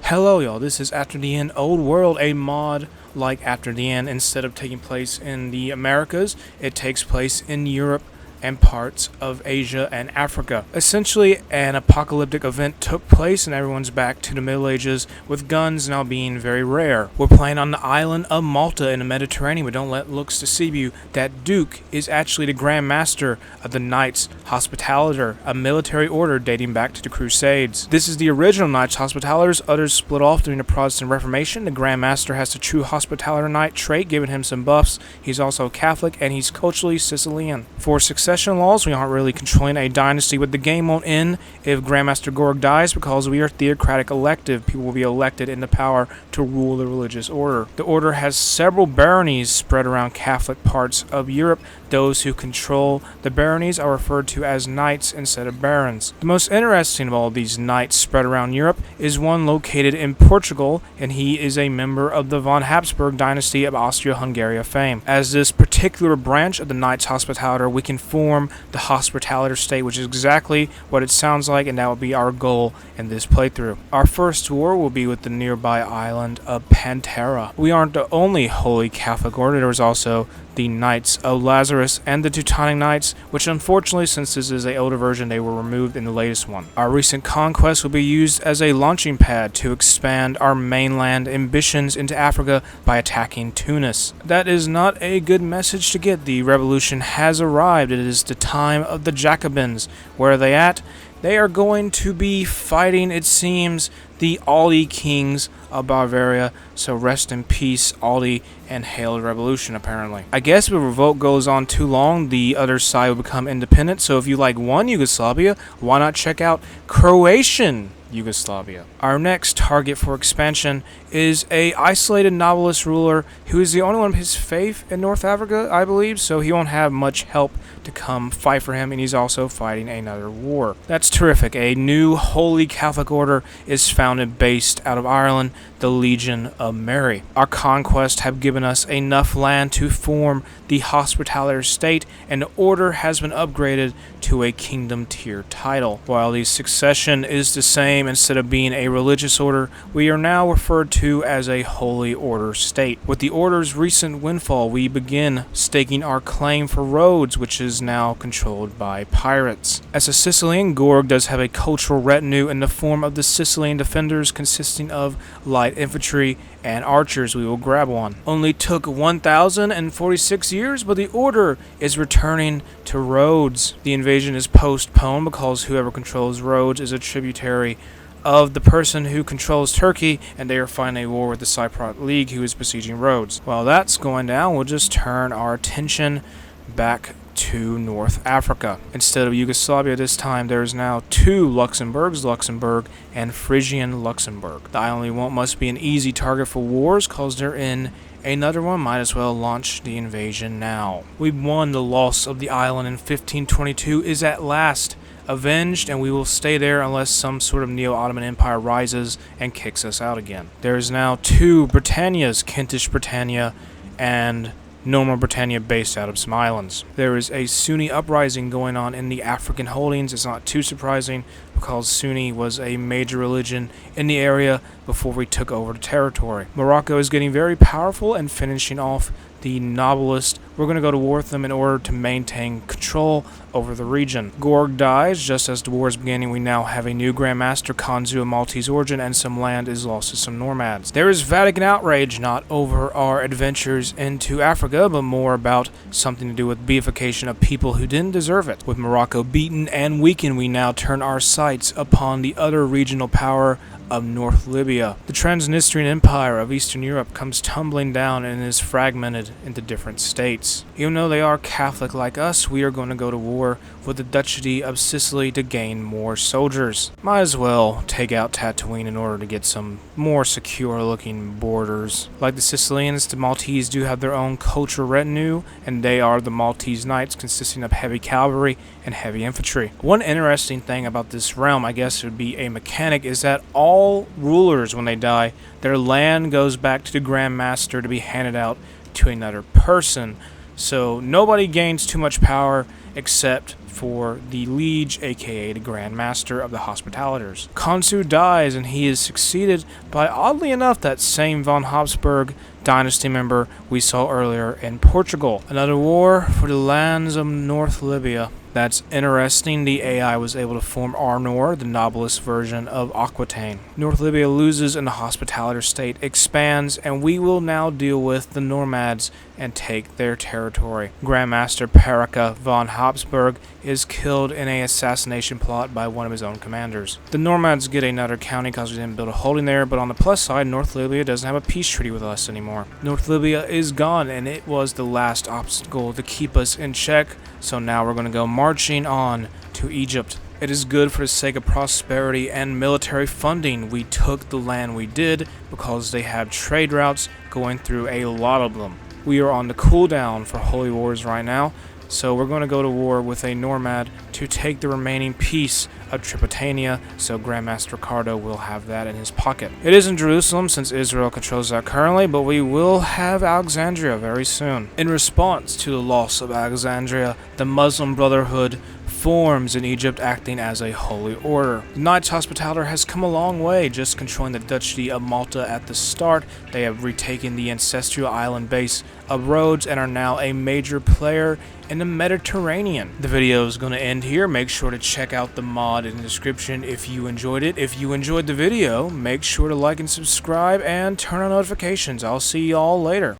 Hello y'all, this is After the End Old World, a mod like After the End. Instead of taking place in the Americas, it takes place in Europe and parts of Asia and Africa. Essentially, an apocalyptic event took place and everyone's back to the Middle Ages, with guns now being very rare. We're playing on the island of Malta in the Mediterranean, but don't let looks deceive you. That Duke is actually the Grand Master of the Knights Hospitaller, a military order dating back to the Crusades. This is the original Knights Hospitallers. Others split off during the Protestant Reformation. The Grand Master has the true Hospitaller Knight trait, giving him some buffs. He's also Catholic, and he's culturally Sicilian. For succession laws, we aren't really controlling a dynasty, but the game won't end if Grandmaster Gorg dies, because we are theocratic elective. People will be elected into power to rule the religious order. The order has several baronies spread around Catholic parts of Europe. Those who control the baronies are referred to as knights instead of barons. The most interesting of all these knights spread around Europe is one located in Portugal, and he is a member of the von Habsburg dynasty of Austria-Hungary fame. As this particular branch of the Knights Hospitaller, we can form the Hospitaller state, which is exactly what it sounds like, and that will be our goal in this playthrough. Our first war will be with the nearby island of Pantera. We aren't the only Holy Catholic order. There was also the Knights of Lazarus and the Teutonic Knights, which unfortunately, since this is an older version, they were removed in the latest one. Our recent conquest will be used as a launching pad to expand our mainland ambitions into Africa by attacking Tunis. That is not a good message to get. The revolution has arrived. It is the time of the Jacobins. Where are they at? They are going to be fighting, it seems, the Aldi kings of Bavaria. So rest in peace, Aldi, and hail the revolution, apparently. I guess if a revolt goes on too long, the other side will become independent. So if you like one Yugoslavia, why not check out Croatian Yugoslavia? Our next target for expansion is a isolated novelist ruler who is the only one of his faith in North Africa, I believe, so he won't have much help to come fight for him, and he's also fighting another war. That's terrific. A new Holy Catholic Order is founded based out of Ireland, the Legion of Mary. Our conquests have given us enough land to form the Hospitaller state, and the order has been upgraded to a kingdom tier title. While the succession is the same, instead of being a religious order, we are now referred to as a holy order state. With the order's recent windfall, we begin staking our claim for Rhodes, which is now controlled by pirates. As a Sicilian, Gorg does have a cultural retinue in the form of the Sicilian defenders, consisting of light infantry and archers. We will grab one. Only took 1,046 years, but the order is returning to Rhodes. The invasion is postponed because whoever controls Rhodes is a tributary of the person who controls Turkey, and they are fighting a war with the Cypriot League, who is besieging Rhodes. While that's going down, we'll just turn our attention back to North Africa. Instead of Yugoslavia this time, there is now two Luxembourgs, Luxembourg and Frisian Luxembourg. The island we want must be an easy target for wars, cause they're in another one. Might as well launch the invasion now. We won. The loss of the island in 1522 is at last avenged, and we will stay there unless some sort of Neo-Ottoman Empire rises and kicks us out again. There is now two Britannias, Kentish Britannia and Normal Britannia, based out of some islands. There is a Sunni uprising going on in the African holdings. It's not too surprising, because Sunni was a major religion in the area before we took over the territory. Morocco is getting very powerful and finishing off the novelist. We're going to go to war with them in order to maintain control over the region. Gorg dies just as the war is beginning. We now have a new Grand Master, Kanzu of Maltese origin, and some land is lost to some nomads. There is Vatican outrage, not over our adventures into Africa, but more about something to do with beatification of people who didn't deserve it. With Morocco beaten and weakened, we now turn our sights upon the other regional power of North Libya. The Transnistrian Empire of Eastern Europe comes tumbling down and is fragmented into different states. Even though they are Catholic like us, we are going to go to war with the Duchy of Sicily to gain more soldiers. Might as well take out Tatooine in order to get some more secure looking borders. Like the Sicilians, the Maltese do have their own cultural retinue, and they are the Maltese Knights, consisting of heavy cavalry and heavy infantry. One interesting thing about this realm, I guess it would be a mechanic, is that all rulers, when they die, their land goes back to the Grand Master to be handed out to another person. So nobody gains too much power except for the Liege, aka the Grand Master of the Hospitalators. Khonsu dies, and he is succeeded by, oddly enough, that same von Habsburg dynasty member we saw earlier in Portugal. Another war for the lands of North Libya. That's interesting. The AI was able to form Arnor, the noblest version of Aquitaine. North Libya loses and the Hospitaller state expands, and we will now deal with the Normads and take their territory. Grandmaster Perika von Habsburg is killed in an assassination plot by one of his own commanders. The Normads get another county because we didn't build a holding there, but on the plus side, North Libya doesn't have a peace treaty with us anymore. North Libya is gone, and it was the last obstacle to keep us in check, so now we're going to go marching on to Egypt. It is good for the sake of prosperity and military funding we took the land we did, because they have trade routes going through a lot of them. We are on the cooldown for holy wars right now, so we're going to go to war with a Normad to take the remaining piece of Tripolitania, so Grandmaster Ricardo will have that in his pocket. It is in Jerusalem, since Israel controls that currently, but we will have Alexandria very soon. In response to the loss of Alexandria, the Muslim Brotherhood forms in Egypt, acting as a holy order. The Knights Hospitaller has come a long way, just controlling the Duchy of Malta at the start. They have retaken the ancestral island base of Rhodes and are now a major player in the Mediterranean. The video is going to end here. Make sure to check out the mod in the description if you enjoyed it. If you enjoyed the video, make sure to like and subscribe and turn on notifications. I'll see y'all later.